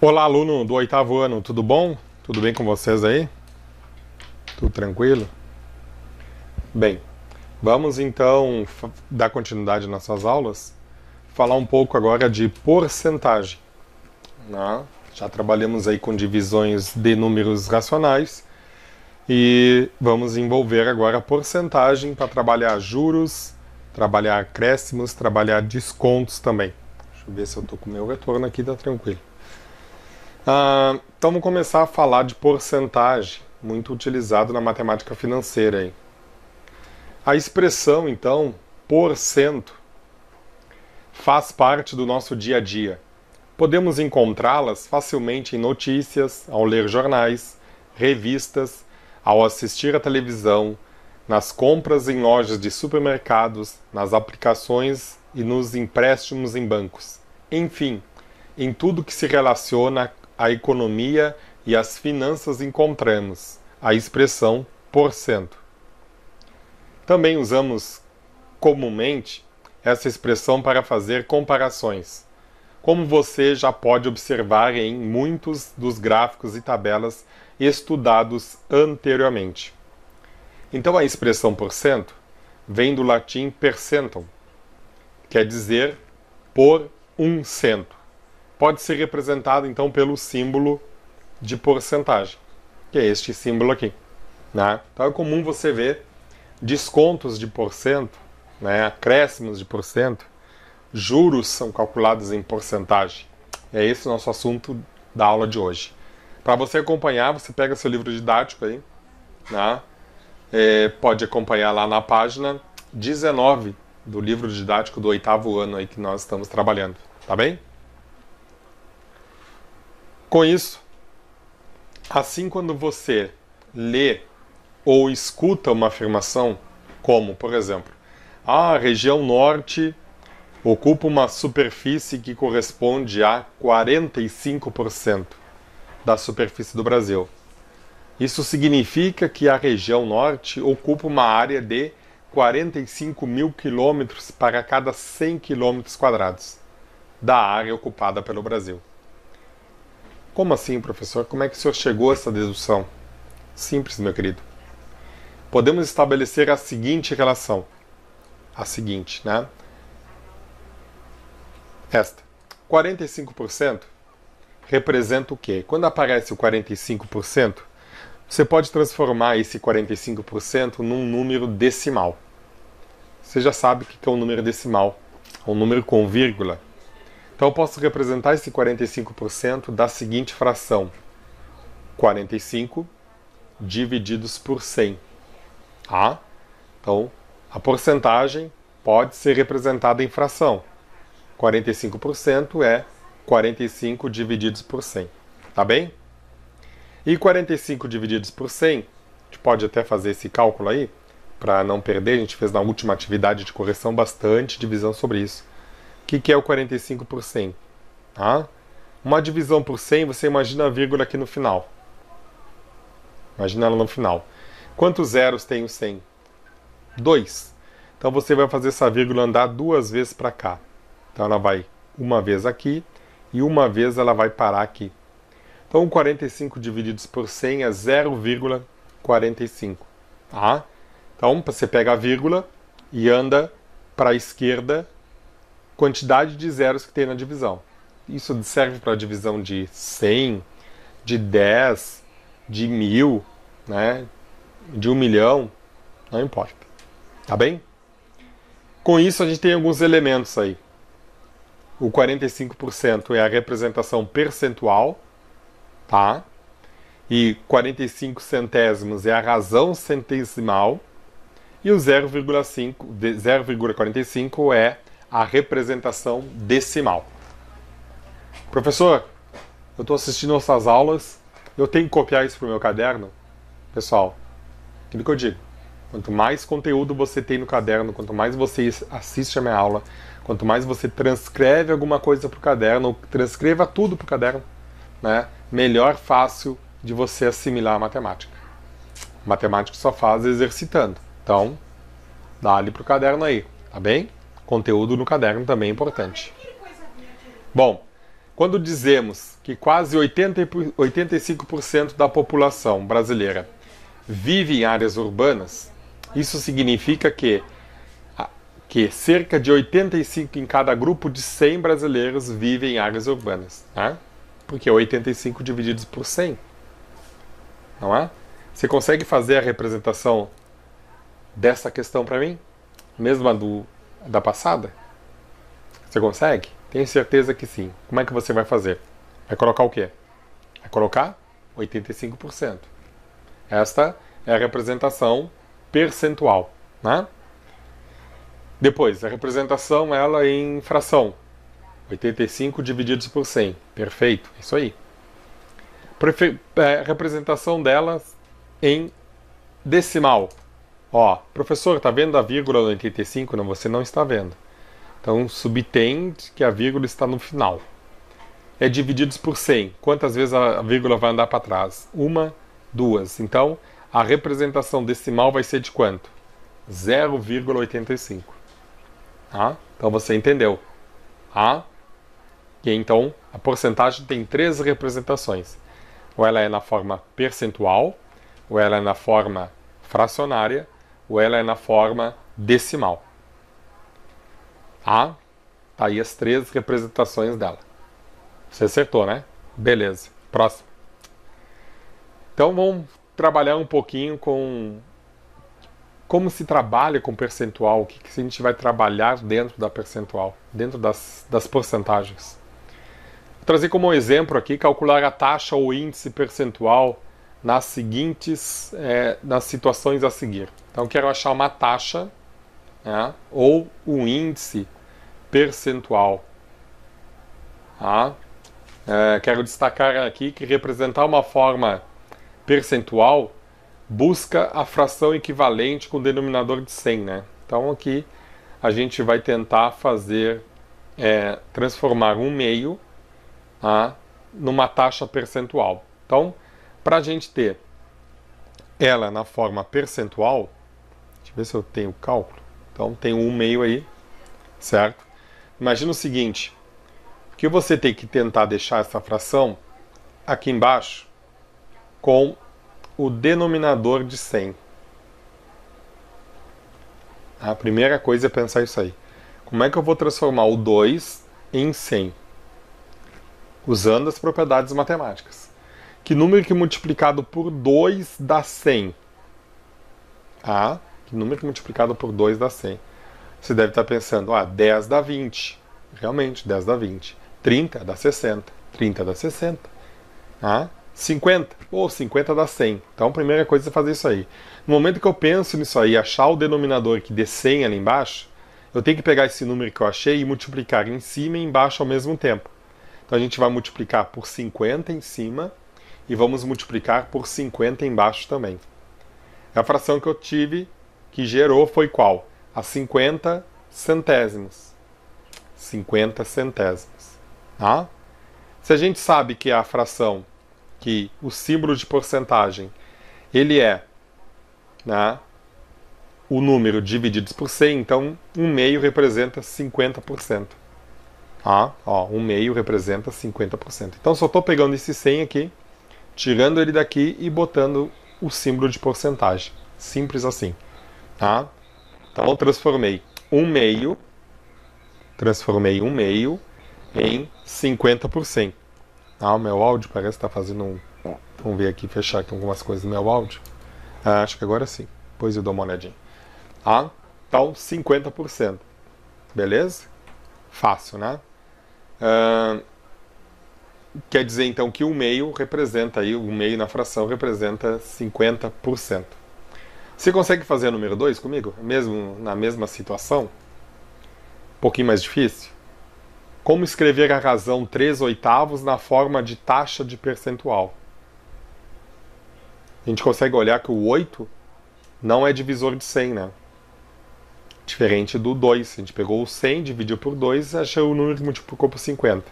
Olá, aluno do 8º ano, tudo bom? Tudo bem com vocês aí? Tudo tranquilo? Bem, vamos então dar continuidade nas nossas aulas, falar um pouco agora de porcentagem, né? Já trabalhamos aí com divisões de números racionais e vamos envolver agora a porcentagem para trabalhar juros, trabalhar acréscimos, trabalhar descontos também. Deixa eu ver se eu estou com o meu retorno aqui, tá tranquilo. Então vamos começar a falar de porcentagem, muito utilizado na matemática financeira aí. A expressão, então, porcento, faz parte do nosso dia a dia. Podemos encontrá-las facilmente em notícias, ao ler jornais, revistas, ao assistir à televisão, nas compras em lojas de supermercados, nas aplicações e nos empréstimos em bancos. Enfim, em tudo que se relaciona à economia e às finanças encontramos a expressão porcento. Também usamos comumente essa expressão para fazer comparações, como você já pode observar em muitos dos gráficos e tabelas estudados anteriormente. Então a expressão porcento vem do latim percentum, quer dizer por um cento. Pode ser representado então pelo símbolo de porcentagem, que é este símbolo aqui, né? Então é comum você ver descontos de porcento, né? Acréscimos de porcento, juros são calculados em porcentagem. É esse o nosso assunto da aula de hoje. Para você acompanhar, você pega seu livro didático aí, né? Pode acompanhar lá na página 19 do livro didático do 8º ano aí que nós estamos trabalhando, tá bem? Com isso, assim quando você lê ou escuta uma afirmação, como, por exemplo, a região norte ocupa uma superfície que corresponde a 45% da superfície do Brasil. Isso significa que a região norte ocupa uma área de 45 mil quilômetros para cada 100 quilômetros quadrados da área ocupada pelo Brasil. Como assim, professor? Como é que o senhor chegou a essa dedução? Simples, meu querido. Podemos estabelecer a seguinte relação. A seguinte, né? Esta. 45% representa o quê? Quando aparece o 45%, você pode transformar esse 45% num número decimal. Você já sabe o que é um número decimal. É um número com vírgula. Então eu posso representar esse 45% da seguinte fração. 45 divididos por 100. Tá? Então, a porcentagem pode ser representada em fração. 45% é 45 divididos por 100. Tá bem? E 45 divididos por 100, a gente pode até fazer esse cálculo aí, para não perder, a gente fez na última atividade de correção bastante divisão sobre isso. O que é o 45 por 100? Tá? Uma divisão por 100, você imagina a vírgula aqui no final. Imagina ela no final. Quantos zeros tem o 100? 2. Então você vai fazer essa vírgula andar duas vezes para cá. Então ela vai uma vez aqui e uma vez ela vai parar aqui. Então 45 divididos por 100 é 0,45. Tá? Então você pega a vírgula e anda para a esquerda quantidade de zeros que tem na divisão. Isso serve para a divisão de 100, de 10, de 1000, né? De 1 milhão, não importa. Tá bem? Com isso a gente tem alguns elementos aí. O 45% é a representação percentual, tá? E 45 centésimos é a razão centesimal. E o 0,45 é a representação decimal. Professor, eu estou assistindo essas aulas, eu tenho que copiar isso para o meu caderno? Pessoal, aquilo que eu digo, quanto mais conteúdo você tem no caderno, quanto mais você assiste a minha aula, quanto mais você transcreve alguma coisa para o caderno, ou transcreva tudo para o caderno, né, melhor fácil de você assimilar a matemática. Matemática só faz exercitando. Então, dá ali para o caderno aí, tá bem? Conteúdo no caderno também é importante. Bom, Quando dizemos que quase 85% da população brasileira vive em áreas urbanas, isso significa que cerca de 85 em cada grupo de 100 brasileiros vivem em áreas urbanas. Né? Porque 85 divididos por 100. Não é? Você consegue fazer a representação dessa questão para mim? Mesmo a da passada? Você consegue? Tenho certeza que sim. Como é que você vai fazer? Vai colocar o quê? Vai colocar 85%. Esta é a representação percentual. Né? Depois, a representação ela em fração. 85 divididos por 100. Perfeito, isso aí. Representação delas em decimal. Ó, professor, tá vendo a vírgula no 85? Não, você não está vendo. Então, subtende que a vírgula está no final. É divididos por 100. Quantas vezes a vírgula vai andar para trás? Uma, duas. Então, a representação decimal vai ser de quanto? 0,85. Tá? Então, você entendeu. Tá? E então, a porcentagem tem 3 representações. Ou ela é na forma percentual, ou ela é na forma fracionária, ou ela é na forma decimal. Tá aí as 3 representações dela. Você acertou, né? Beleza. Próximo. Então vamos trabalhar um pouquinho com como se trabalha com percentual, o que a gente vai trabalhar dentro da percentual, dentro das porcentagens. Vou trazer como exemplo aqui calcular a taxa ou índice percentual nas situações a seguir. Então quero achar uma taxa, né, ou um índice percentual. Tá? Quero destacar aqui que representar uma forma percentual busca a fração equivalente com o denominador de 100. Né? Então aqui a gente vai tentar fazer, transformar um meio, tá, numa taxa percentual. Então, para a gente ter ela na forma percentual, deixa eu ver se eu tenho cálculo. Então tem um meio aí, certo? Imagina o seguinte, que você tem que tentar deixar essa fração aqui embaixo com o denominador de 100. A primeira coisa é pensar isso aí. Como é que eu vou transformar o 2 em 100? Usando as propriedades matemáticas. Que número que multiplicado por 2 dá 100? Que número que multiplicado por 2 dá 100? Você deve estar pensando, 10 dá 20. Realmente, 10 dá 20. 30 dá 60. 30 dá 60. 50. 50 dá 100. Então, a primeira coisa é fazer isso aí. No momento que eu penso nisso aí, achar o denominador que dê 100 ali embaixo, eu tenho que pegar esse número que eu achei e multiplicar em cima e embaixo ao mesmo tempo. Então, a gente vai multiplicar por 50 em cima e vamos multiplicar por 50 embaixo também. A fração que eu tive, que gerou, foi qual? A 50 centésimos. 50 centésimos. Tá? Se a gente sabe que a fração, que o símbolo de porcentagem, ele é, né, o número divididos por 100, então 1 meio representa 50%. Um meio representa 50%. Então só estou pegando esse 100 aqui, tirando ele daqui e botando o símbolo de porcentagem. Simples assim. Tá? Então eu transformei 1 meio em 50%. O meu áudio parece que está fazendo um... Vamos ver aqui, fechar aqui algumas coisas no meu áudio. Acho que agora sim. Depois eu dou uma olhadinha. Então, 50%. Beleza? Fácil, né? Quer dizer, então, que o meio representa aí, o meio na fração representa 50%. Você consegue fazer o número 2 comigo? Mesmo na mesma situação? Um pouquinho mais difícil? Como escrever a razão 3/8 na forma de taxa de percentual? A gente consegue olhar que o 8 não é divisor de 100, né? Diferente do 2. A gente pegou o 100, dividiu por 2 e achou o número que multiplicou por 50.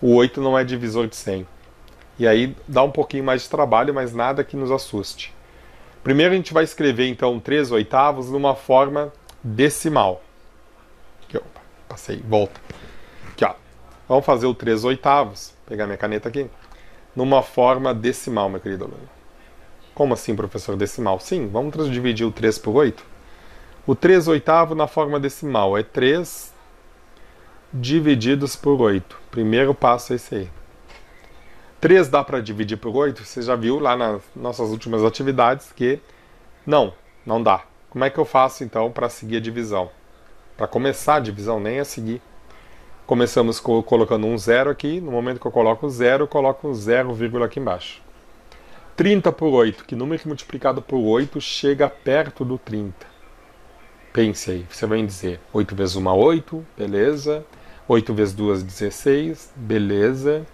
O 8 não é divisor de 100. E aí dá um pouquinho mais de trabalho, mas nada que nos assuste. Primeiro a gente vai escrever, então, 3/8 numa forma decimal. Aqui, passei, volta. Aqui, Vamos fazer o 3/8, pegar minha caneta aqui, numa forma decimal, meu querido aluno. Como assim, professor, decimal? Sim, vamos dividir o 3 por 8. O 3/8 na forma decimal é 3 divididos por 8. Primeiro passo é esse aí. 3 dá para dividir por 8? Você já viu lá nas nossas últimas atividades que não dá. Como é que eu faço então para seguir a divisão? Para começar a divisão, nem a seguir. Começamos colocando um zero aqui. No momento que eu coloco o zero, eu coloco um 0, aqui embaixo. 30 por 8. Que número que multiplicado por 8 chega perto do 30? Pense aí. Você vai dizer 8 vezes 1, 8. Beleza. 8 vezes 2, 16. Beleza.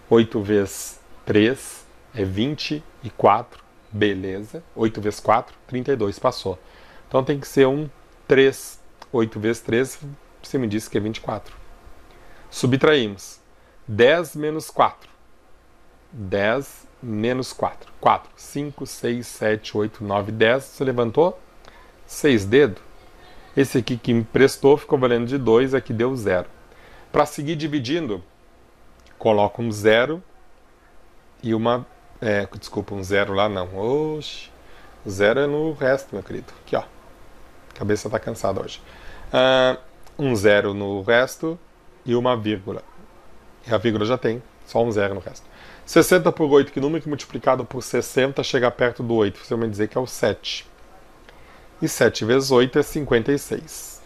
8 vezes 3 é 24. Beleza. 8 vezes 4, 32. Passou. Então tem que ser um 3. 8 vezes 3, você me disse que é 24. Subtraímos. 10 menos 4. 10 menos 4. 4. 5, 6, 7, 8, 9, 10. Você levantou? 6 dedos. Esse aqui que me emprestou ficou valendo de 2, aqui deu 0. Para seguir dividindo, coloco um 0 e uma... desculpa, um 0 lá não. Oxi. O 0 é no resto, meu querido. Aqui, ó. A cabeça está cansada hoje. Um 0 no resto e uma vírgula. E a vírgula já tem, só um 0 no resto. 60 por 8, que número que multiplicado por 60 chega perto do 8? Você vai me dizer que é o 7. E 7 vezes 8 é 56.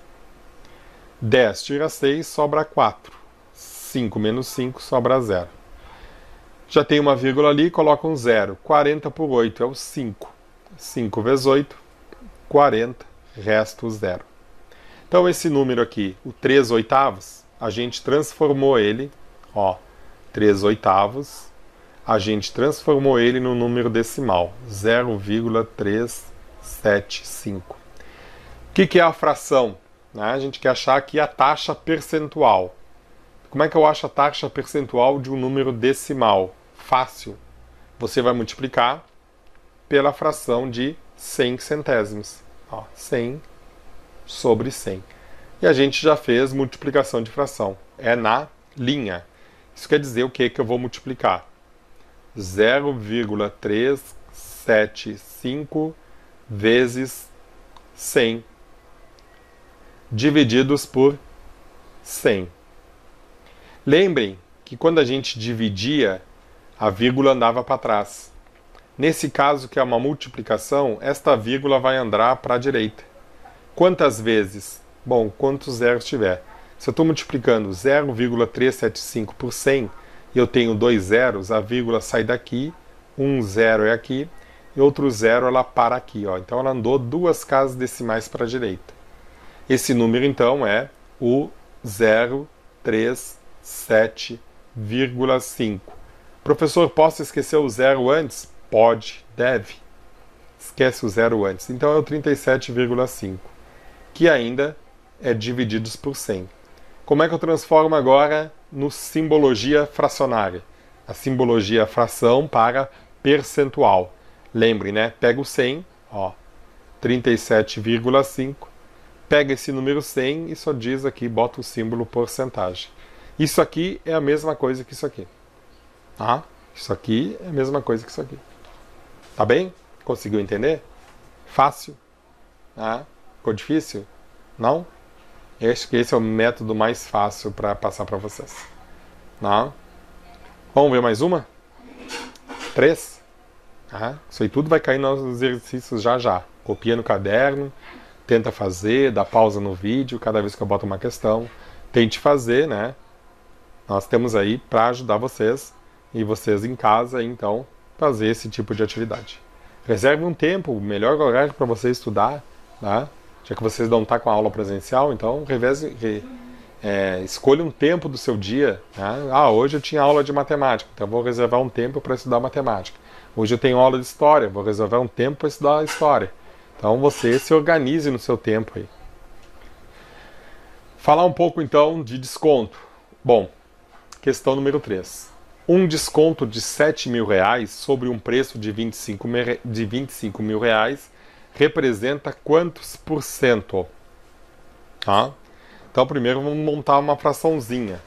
10 tira 6, sobra 4. 5 menos 5, sobra 0. Já tem uma vírgula ali, coloca um 0. 40 por 8 é o 5. 5 vezes 8, 40, resto 0. Então esse número aqui, o 3/8, a gente transformou ele, ó, 3/8, a gente transformou ele no número decimal, 0,375. O que é a fração? A gente quer achar aqui a taxa percentual. Como é que eu acho a taxa percentual de um número decimal? Fácil. Você vai multiplicar pela fração de 100 centésimos. Ó, 100 sobre 100. E a gente já fez multiplicação de fração. É na linha. Isso quer dizer o que eu vou multiplicar? 0,375 vezes 100 divididos por 100. Lembrem que quando a gente dividia, a vírgula andava para trás. Nesse caso, que é uma multiplicação, esta vírgula vai andar para a direita. Quantas vezes? Bom, quantos zeros tiver. Se eu estou multiplicando 0,375 por 100 e eu tenho 2 zeros, a vírgula sai daqui, um zero é aqui e outro zero ela para aqui. Ó. Então ela andou 2 casas decimais para a direita. Esse número então é o 037,5. Professor, posso esquecer o zero antes? Pode, deve. Esquece o zero antes. Então é o 37,5, que ainda é divididos por 100. Como é que eu transformo agora no simbologia fracionária? A simbologia fração para percentual. Lembre, né? Pega o 100, ó, 37,5. Pega esse número 100 e só diz aqui, bota o símbolo porcentagem. Isso aqui é a mesma coisa que isso aqui. Tá? Isso aqui é a mesma coisa que isso aqui. Tá bem? Conseguiu entender? Fácil? Ah, ficou difícil? Não? Acho que esse é o método mais fácil para passar para vocês. Não? Vamos ver mais uma? 3? Isso aí tudo vai cair nos exercícios já já. Copia no caderno, tenta fazer, dá pausa no vídeo cada vez que eu boto uma questão. Tente fazer, né? Nós temos aí para ajudar vocês e vocês em casa, então, fazer esse tipo de atividade. Reserve um tempo, o melhor horário para você estudar, tá? Já que vocês não estão com a aula presencial, então escolha um tempo do seu dia. Tá? Hoje eu tinha aula de matemática, então eu vou reservar um tempo para estudar matemática. Hoje eu tenho aula de história, vou reservar um tempo para estudar história. Então você se organize no seu tempo aí. Falar um pouco então de desconto. Bom, questão número 3. Um desconto de R$7.000 sobre um preço de 25 mil reais representa quantos por cento? Tá? Então primeiro vamos montar uma fraçãozinha.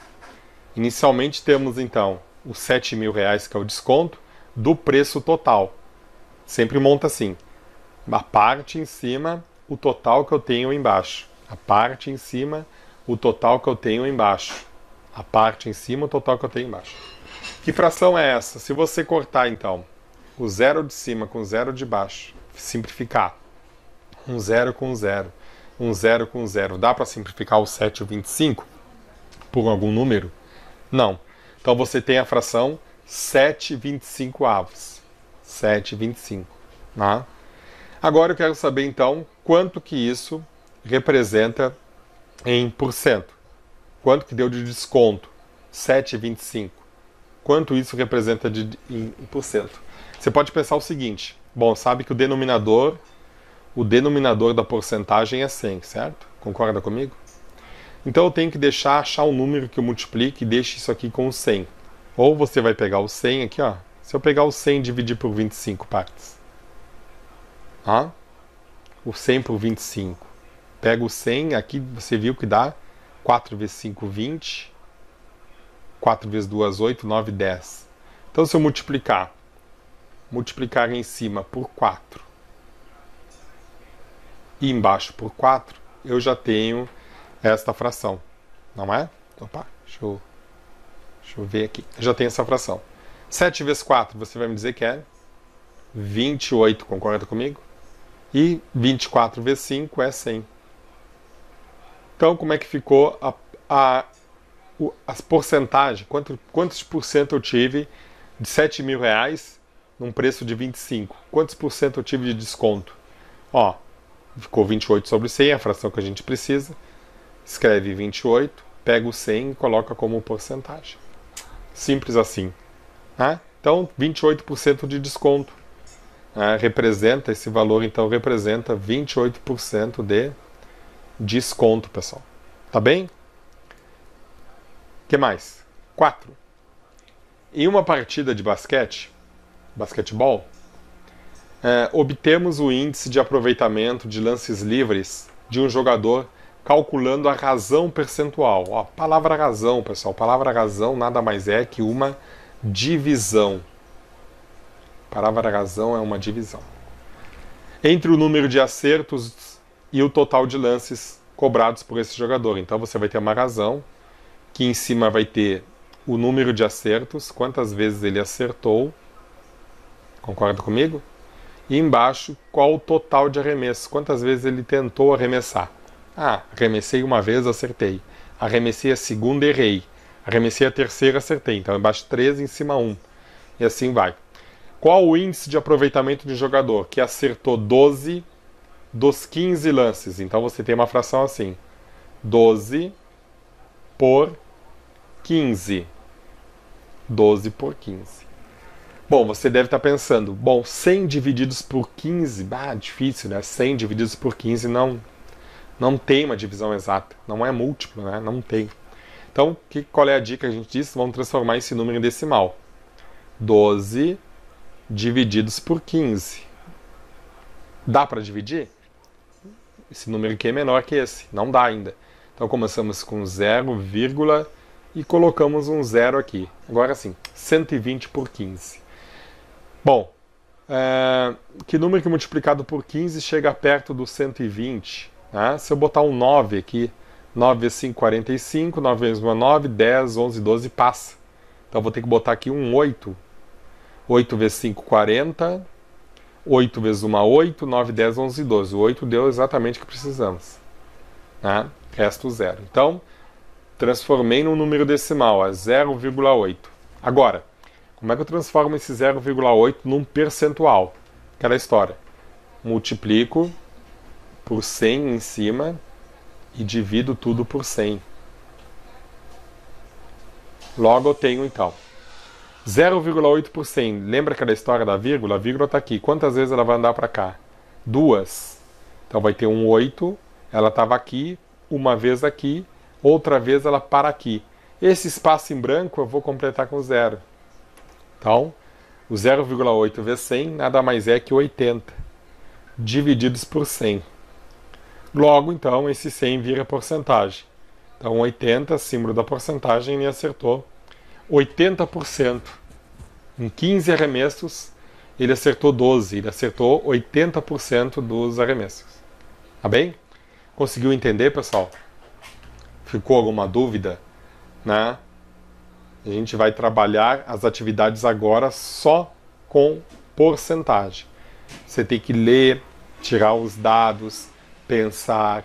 Inicialmente temos então os R$7.000, que é o desconto, do preço total. Sempre monta assim. A parte em cima, o total que eu tenho embaixo. A parte em cima, o total que eu tenho embaixo. A parte em cima, o total que eu tenho embaixo. Que fração é essa? Se você cortar, então, o zero de cima com o zero de baixo, simplificar. Um zero com zero. Um zero com zero. Dá para simplificar o 7 e o 25 por algum número? Não. Então você tem a fração 7/25. 7/25. Tá? Agora eu quero saber, então, quanto que isso representa em porcento. Quanto que deu de desconto? 7,25. Quanto isso representa em porcento? Você pode pensar o seguinte. Bom, sabe que o denominador da porcentagem é 100, certo? Concorda comigo? Então eu tenho que achar um número que eu multiplique e deixe isso aqui com o 100. Ou você vai pegar o 100 aqui, ó. Se eu pegar o 100 e dividir por 25 partes. Ah? O 100 por 25. Pega o 100, aqui você viu que dá 4 vezes 5, 20. 4 vezes 2, 8, 9, 10. Então se eu multiplicar em cima por 4 e embaixo por 4, eu já tenho esta fração. Não é? Opa, deixa eu ver aqui. Eu já tenho essa fração. 7 vezes 4, você vai me dizer que é 28, concorda comigo? E 24 vezes 5 é 100. Então, como é que ficou as porcentagens? Quantos por cento eu tive de R$7.000 num preço de 25? Quantos por cento eu tive de desconto? Ó, ficou 28 sobre 100, a fração que a gente precisa. Escreve 28, pega o 100 e coloca como porcentagem. Simples assim. Né? Então, 28% de desconto. Representa, esse valor então representa 28% de desconto, pessoal. Tá bem? O que mais? 4. Em uma partida de basquetebol, obtemos o índice de aproveitamento de lances livres de um jogador calculando a razão percentual. Ó, palavra razão, pessoal. Palavra razão nada mais é que uma divisão. Palavra razão é uma divisão. Entre o número de acertos e o total de lances cobrados por esse jogador. Então você vai ter uma razão, que em cima vai ter o número de acertos, quantas vezes ele acertou. Concorda comigo? E embaixo, qual o total de arremesso, quantas vezes ele tentou arremessar. Arremessei uma vez, acertei. Arremessei a segunda, errei. Arremessei a terceira, acertei. Então embaixo 13, em cima 1. E assim vai. Qual o índice de aproveitamento de um jogador que acertou 12 dos 15 lances? Então você tem uma fração assim. 12 por 15. 12 por 15. Bom, você deve estar pensando, 100 divididos por 15, difícil, né? 100 divididos por 15 não tem uma divisão exata. Não é múltiplo, né? Não tem. Então, qual é a dica que a gente disse? Vamos transformar esse número em decimal. 12 divididos por 15. Dá para dividir? Esse número aqui é menor que esse. Não dá ainda. Então começamos com 0, e colocamos um 0 aqui. Agora sim, 120 por 15. Bom, que número que multiplicado por 15 chega perto do 120? Né? Se eu botar um 9 aqui, 9 vezes 5, 45, 9 vezes 1, 9, 10, 11, 12, passa. Então vou ter que botar aqui um 8. 8 vezes 5, 40. 8 vezes 1, 8. 9, 10, 11, 12. O 8 deu exatamente o que precisamos. Né? Resto 0. Então, transformei num número decimal, é 0,8. Agora, como é que eu transformo esse 0,8 num percentual? Aquela história. Multiplico por 100 em cima e divido tudo por 100. Logo eu tenho, então, 0,8 por 100. Lembra aquela história da vírgula? A vírgula está aqui. Quantas vezes ela vai andar para cá? 2. Então vai ter um 8. Ela estava aqui, uma vez aqui, outra vez ela para aqui. Esse espaço em branco eu vou completar com 0. Então, o 0,8 vezes 100 nada mais é que 80. Divididos por 100. Logo, então, esse 100 vira porcentagem. Então 80, símbolo da porcentagem, ele acertou 80%. Em 15 arremessos, ele acertou 12. Ele acertou 80% dos arremessos. Tá bem? Conseguiu entender, pessoal? Ficou alguma dúvida? Né? A gente vai trabalhar as atividades agora só com porcentagem. Você tem que ler, tirar os dados, pensar.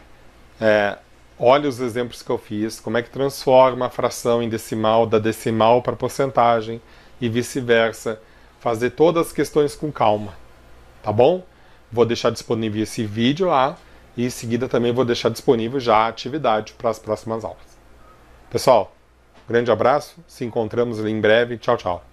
Olha os exemplos que eu fiz, como é que transforma a fração em decimal, da decimal para porcentagem e vice-versa. Fazer todas as questões com calma, tá bom? Vou deixar disponível esse vídeo lá e em seguida também vou deixar disponível já a atividade para as próximas aulas. Pessoal, grande abraço, se encontramos em breve, tchau, tchau.